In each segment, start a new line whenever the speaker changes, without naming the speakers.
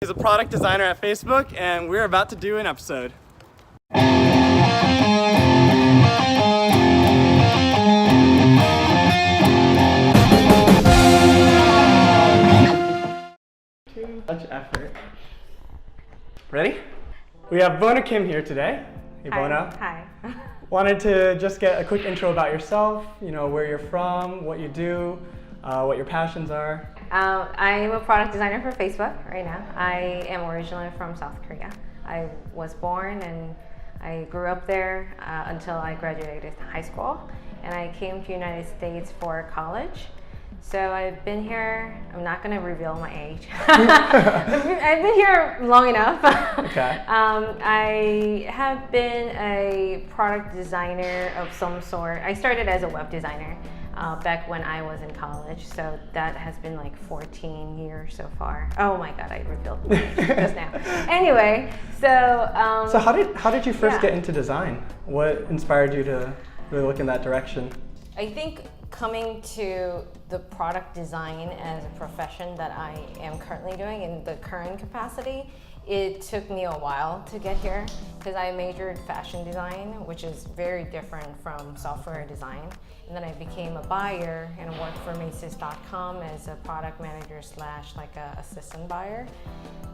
He's a product designer at Facebook, and we're about to do an episode. Too much effort. Ready? We have Bona Kim here today. Hey, Bona.
Hi.
Wanted to just get a quick intro about yourself, where you're from, what you do, what your passions are.
I'm a product designer for Facebook right now. I am originally from South Korea. I was born and I grew up there until I graduated high school, and I came to the United States for college. So I've been here, I'm not going to reveal my age. I've been here long enough.
Okay.
I have been a product designer of some sort. I started as a web designer back when I was in college. So that has been like 14 years so far. Oh my God, I revealed my age just now. Anyway, so...
so how did you first get into design? What inspired you to really look in that direction?
I think coming to the product design as a profession that I am currently doing in the current capacity, it took me a while to get here because I majored fashion design, which is very different from software design. And then I became a buyer and worked for Macy's.com as a product manager / like a assistant buyer.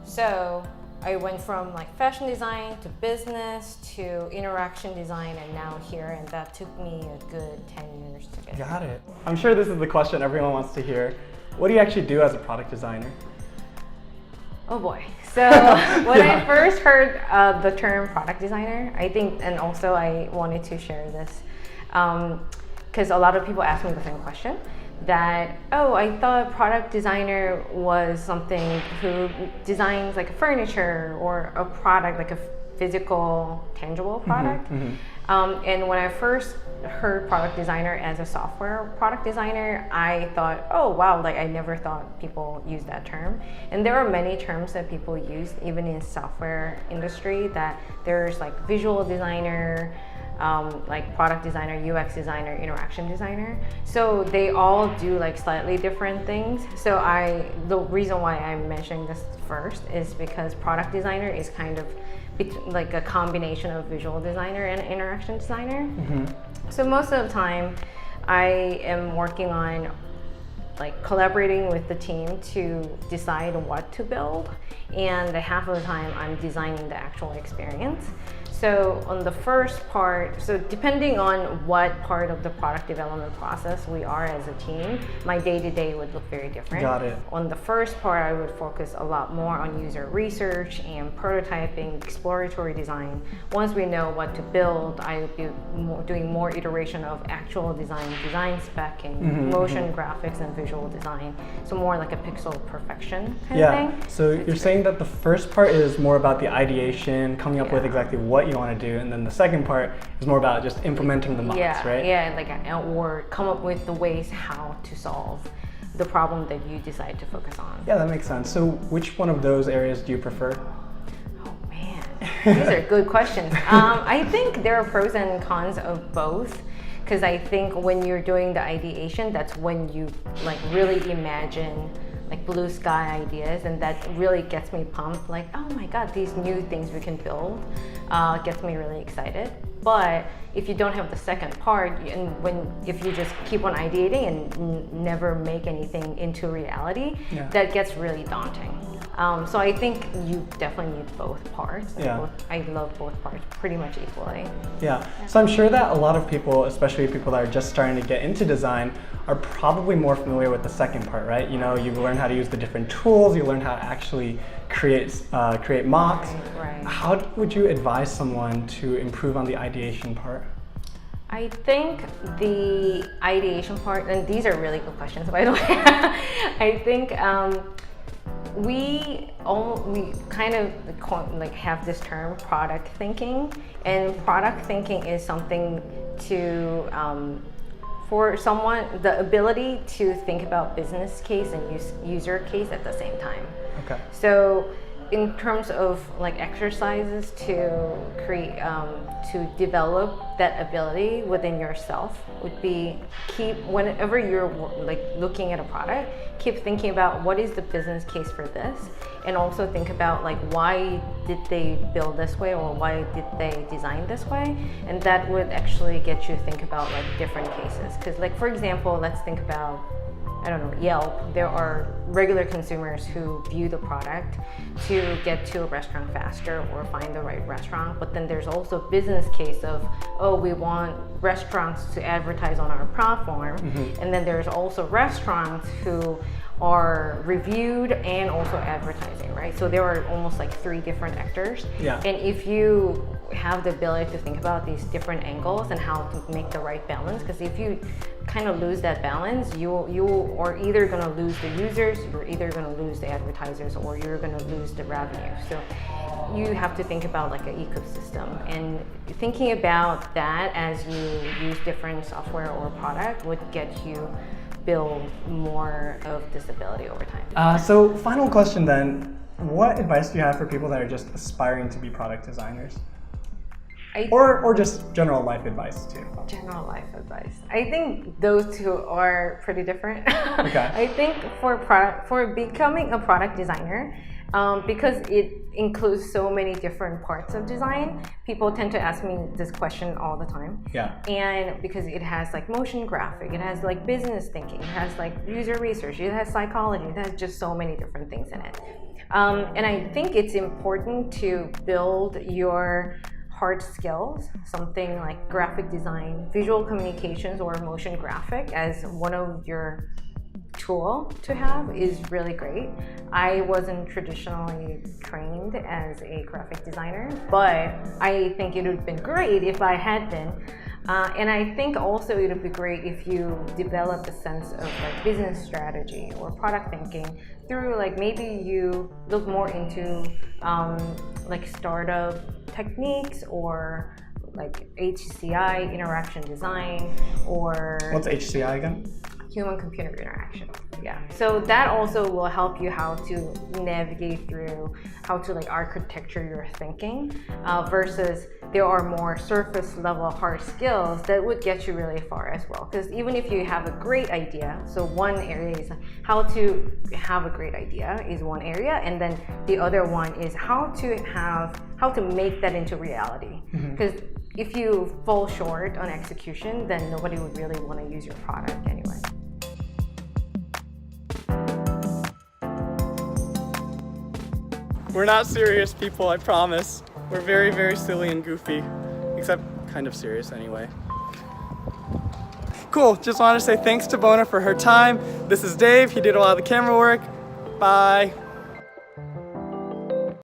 So I went from like fashion design to business to interaction design and now here, and that took me a good 10 years to get
Got
here.
it. I'm sure this is the question everyone wants to hear. What do you actually do as a product designer?
Oh boy. So when I first heard the term product designer, I think, and also I wanted to share this, because a lot of people ask me the same question, that, oh, I thought product designer was something who designs like a furniture or a product, like a physical, tangible product. And when I first heard product designer as a software product designer, I thought, oh wow, like I never thought people use that term. And there are many terms that people use, even in software industry, that there's like visual designer, like product designer, UX designer, interaction designer. So they all do like slightly different things. So the reason why I'm mentioning this first is because product designer is kind of like a combination of visual designer and interaction designer. So most of the time I am working on like collaborating with the team to decide what to build, and half of the time I'm designing the actual experience. So on the first part, so depending on what part of the product development process we are as a team, my day-to-day would look very different.
Got it.
On the first part, I would focus a lot more on user research and prototyping, exploratory design. Once we know what to build, I would be doing more iteration of actual design specking, motion graphics, and visual design. So more like a pixel perfection kind of thing.
So you're saying that the first part is more about the ideation, coming up with exactly what you want to do, and then the second part is more about just implementing the mods, right?
Yeah, like or come up with the ways how to solve the problem that you decide to focus on.
Yeah, that makes sense. So which one of those areas do you prefer?
Oh man, these are good questions. I think there are pros and cons of both, because I think when you're doing the ideation, that's when you like really imagine like blue sky ideas, and that really gets me pumped, like, oh my God, these new things we can build, gets me really excited. But if you don't have the second part, and if you just keep on ideating and never make anything into reality, that gets really daunting. So I think you definitely need both parts. I love both parts pretty much equally.
Yeah, so I'm sure that a lot of people, especially people that are just starting to get into design, are probably more familiar with the second part, right? You learn how to use the different tools, you learn how to actually create mocks.
Right.
How would you advise someone to improve on the ideation part?
I think the ideation part, and these are really good questions, by the way. I think we kind of like have this term product thinking, and product thinking is something to for someone, the ability to think about business case and user case at the same time.
Okay.
So in terms of like exercises to create to develop that ability within yourself would be keep whenever you're like looking at a product, keep thinking about what is the business case for this, and also think about like why did they build this way or why did they design this way, and that would actually get you to think about like different cases. Because like for example, let's think about, I don't know, Yelp. There are regular consumers who view the product to get to a restaurant faster or find the right restaurant. But then there's also business case of, oh, we want restaurants to advertise on our platform. And then there's also restaurants who are reviewed and also advertising, right? So there are almost like 3 different actors.
Yeah.
And if you have the ability to think about these different angles and how to make the right balance, because if you kind of lose that balance, you are either going to lose the users, you're either going to lose the advertisers, or you're going to lose the revenue. So you have to think about like an ecosystem, and thinking about that as you use different software or product would get you build more of this ability over time.
So final question then, what advice do you have for people that are just aspiring to be product designers? Or just general life advice too.
General life advice. I think those two are pretty different.
Okay.
I think for becoming a product designer, because it includes so many different parts of design, people tend to ask me this question all the time.
Yeah.
And because it has like motion graphic, it has like business thinking, it has like user research, it has psychology, it has just so many different things in it. And I think it's important to build your hard skills, something like graphic design, visual communications, or motion graphic as one of your tool to have is really great. I wasn't traditionally trained as a graphic designer, but I think it would have been great if I had been. And I think also it would be great if you develop a sense of like business strategy or product thinking through like maybe you look more into like startup techniques or like HCI, interaction design, or
What's HCI again?
human computer interaction. Yeah, so that also will help you how to navigate through how to like architecture your thinking versus there are more surface level hard skills that would get you really far as well. Because even if you have a great idea, so one area is how to have a great idea is one area, and then the other one is how to make that into reality. Because if you fall short on execution, then nobody would really want to use your product anyway.
We're not serious people, I promise. We're very, very silly and goofy, except kind of serious anyway. Cool, just wanted to say thanks to Bona for her time. This is Dave, he did a lot of the camera work. Bye.